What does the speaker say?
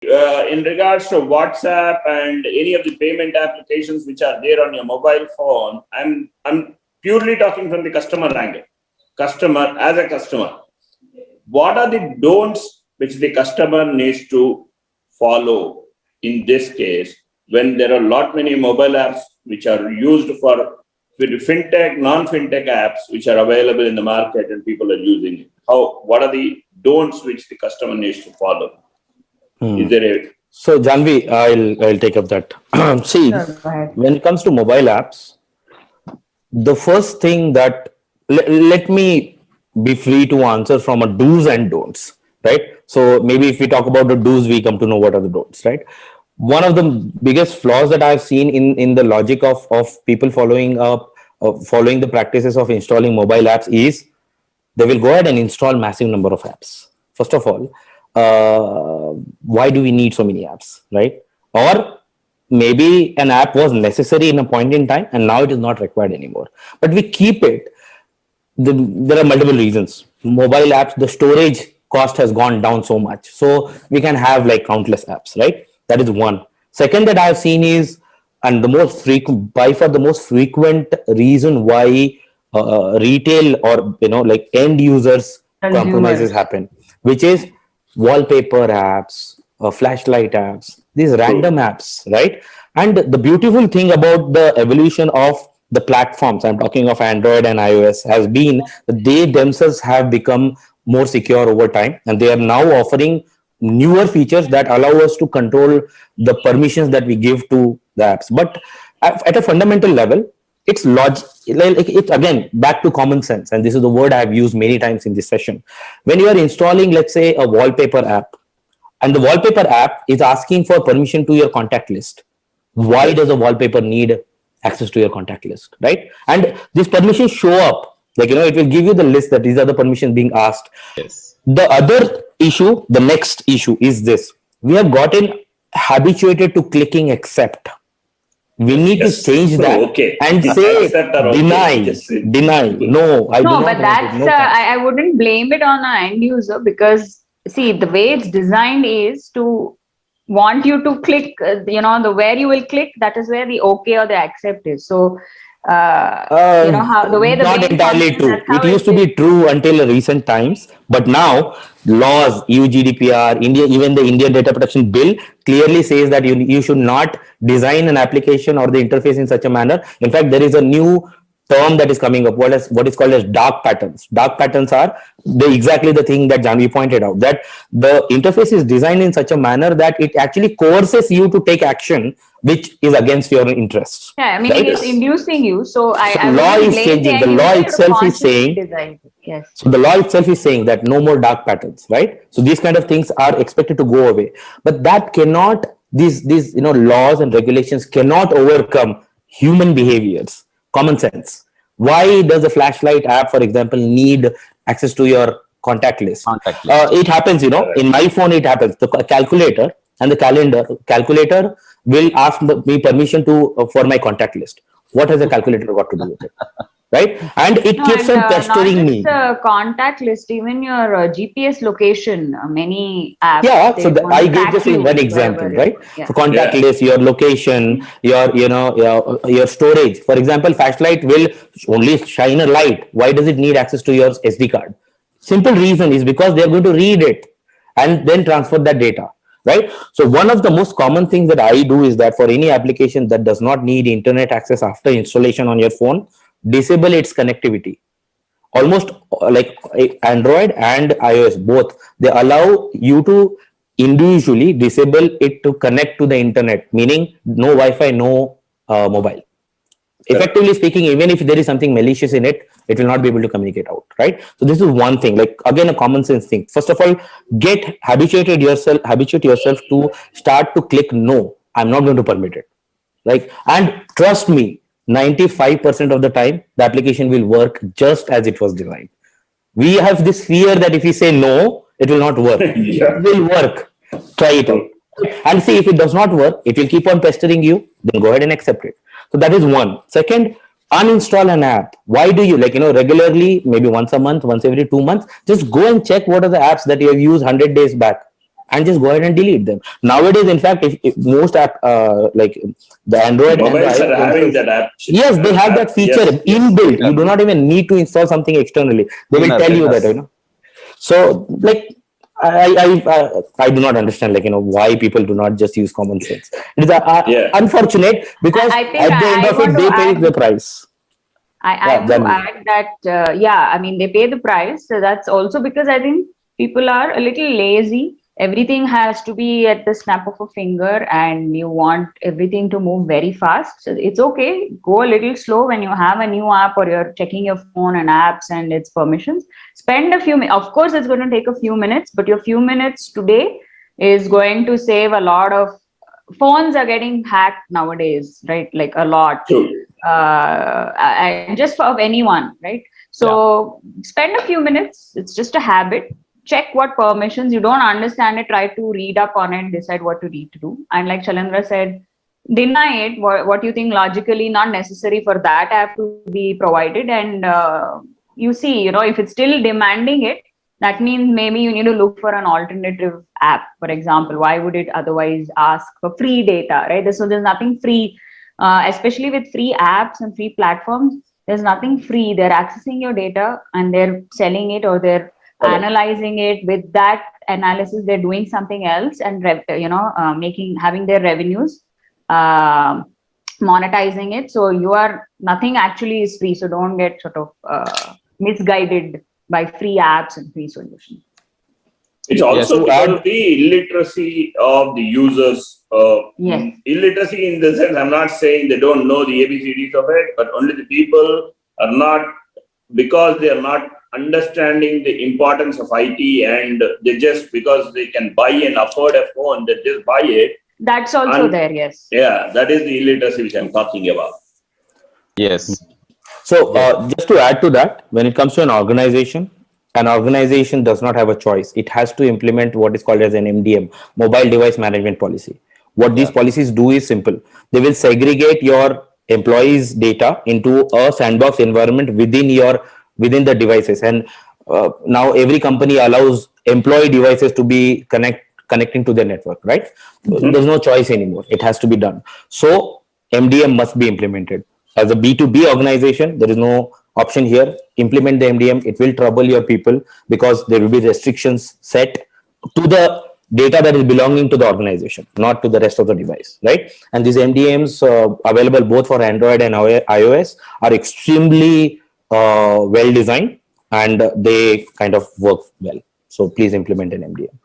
in regards to WhatsApp and any of the payment applications which are there on your mobile phone, I'm purely talking from the customer angle. Customer as a customer, what are the don'ts which the customer needs to follow in this case when there are many mobile apps which are used for fintech, non-fintech apps which are available in the market and people are using it? What are the don'ts which the customer needs to follow? Is there a... So Janvi, I'll take up that. See, when it comes to mobile apps, the first thing that let me be free to answer from a do's and don'ts, right? So maybe if we talk about the do's, we come to know what are the don'ts, right? One of the biggest flaws that I've seen in the logic of people following the practices of installing mobile apps is they will go ahead and install massive number of apps. First of all, why do we need so many apps, right? Or maybe an app was necessary in a point in time and now it is not required anymore, but we keep it. There are multiple reasons. Mobile apps, the storage cost has gone down so much, so we can have like countless apps, right? That is one. Second that I've seen is, and the most frequent, by far the most frequent reason why retail or like end users compromises happen, which is wallpaper apps, flashlight apps, these random apps, right? And the beautiful thing about the evolution of the platforms, I'm talking of Android and iOS, has been that they themselves have become more secure over time, and they are now offering newer features that allow us to control the permissions that we give to the apps. But at a fundamental level, it's it's again back to common sense, and this is the word I've used many times in this session. When you are installing, let's say, a wallpaper app, and the wallpaper app is asking for permission to your contact list, why does a wallpaper need access to your contact list, right? And these permissions show up, like, it will give you the list that these are the permissions being asked. Yes. The other issue, the next issue is this: we have gotten habituated to clicking accept. We need to change that and say deny. No, I do not. But that's I wouldn't blame it on an end user, because see, the way it's designed is to want you to click, the where you will click, that is where the okay or the accept is. So how the way the not entirely true. It used to be true until recent times, but now laws, EU GDPR, India, even the Indian Data Protection Bill clearly says that you should not design an application or the interface in such a manner. In fact, there is a new term that is coming up, what is called as dark patterns. Dark patterns are exactly the thing that Janvi pointed out, that the interface is designed in such a manner that it actually coerces you to take action which is against your interests. Yeah, I mean, right? It is inducing you. So the law is changing. The law itself is saying, yes. So the law itself is saying that no more dark patterns, right? So these kind of things are expected to go away, but that cannot, these laws and regulations cannot overcome human behaviors, common sense. Why does a flashlight app, for example, need access to your contact list? It happens, in my phone, it happens. The calculator and the calculator will ask me permission for my contact list. What has the calculator got to do with it? Right? And it keeps on pestering me. The contact list, even your GPS location, many apps. Yeah, so I gave just one example, right? Yeah. So contact list, your location, your storage. For example, flashlight will only shine a light. Why does it need access to your SD card? Simple reason is because they are going to read it and then transfer that data. Right. So one of the most common things that I do is that for any application that does not need internet access after installation on your phone, disable its connectivity. Almost like Android and iOS, both, they allow you to individually disable it to connect to the internet, meaning no Wi-Fi, no mobile. Effectively speaking, even if there is something malicious in it, it will not be able to communicate out, right? So this is one thing, like again, a common sense thing. First of all, habituate yourself to start to click no, I'm not going to permit it. Like, and trust me, 95% of the time, the application will work just as it was designed. We have this fear that if we say no, it will not work. It will work. Try it out. And see, if it does not work, it will keep on pestering you, then go ahead and accept it. So that is one. Second, uninstall an app. Why do you, regularly, maybe once a month, once every 2 months, just go and check what are the apps that you have used 100 days back and just go ahead and delete them. Nowadays, in fact, if most app, like the Android, mobiles are having that app. Yes, they have that feature inbuilt. You do not even need to install something externally. They will tell you that, So, like, I do not understand, like, why people do not just use common sense. It is unfortunate because I think at the end of it, they pay the price. I have to add that, I mean, they pay the price. So that's also because I think people are a little lazy. Everything has to be at the snap of a finger and you want everything to move very fast. So it's okay. Go a little slow when you have a new app or you're checking your phone and apps and its permissions. Spend a few minutes. Of course, it's going to take a few minutes, but your few minutes today is going to save a lot of. Phones are getting hacked nowadays, right? Like a lot. Just for anyone, right? So spend a few minutes. It's just a habit. Check what permissions. You don't understand it, try to read up on it, decide what to need to do. And like Shailendra said, deny it, what you think logically not necessary for that app to be provided. And you see, if it's still demanding it, that means maybe you need to look for an alternative app. For example, why would it otherwise ask for free data, right? So there's nothing free, especially with free apps and free platforms. There's nothing free. They're accessing your data and they're selling it or they're analyzing it. With that analysis, they're doing something else and having their revenues, monetizing it. So nothing actually is free. So don't get sort of misguided by free apps and free solutions. It's also because of the illiteracy of the users. Illiteracy in the sense, I'm not saying they don't know the ABCDs of it, but only the people are not, because they are not understanding the importance of IT, and they just, because they can buy and afford a phone, they just buy it. That's also there, yes. Yeah, that is the illiteracy which I'm talking about. Yes. So just to add to that, when it comes to an organization does not have a choice. It has to implement what is called as an MDM, mobile device management policy. What these policies do is simple. They will segregate your employees' data into a sandbox environment within the devices. And now every company allows employee devices to be connecting to their network, right? There's no choice anymore. It has to be done. So MDM must be implemented. As a B2B organization, there is no option here. Implement the MDM. It will trouble your people because there will be restrictions set to the data that is belonging to the organization, not to the rest of the device, right? And these MDMs available both for Android and iOS are extremely well designed and they kind of work well. So please implement an MDM.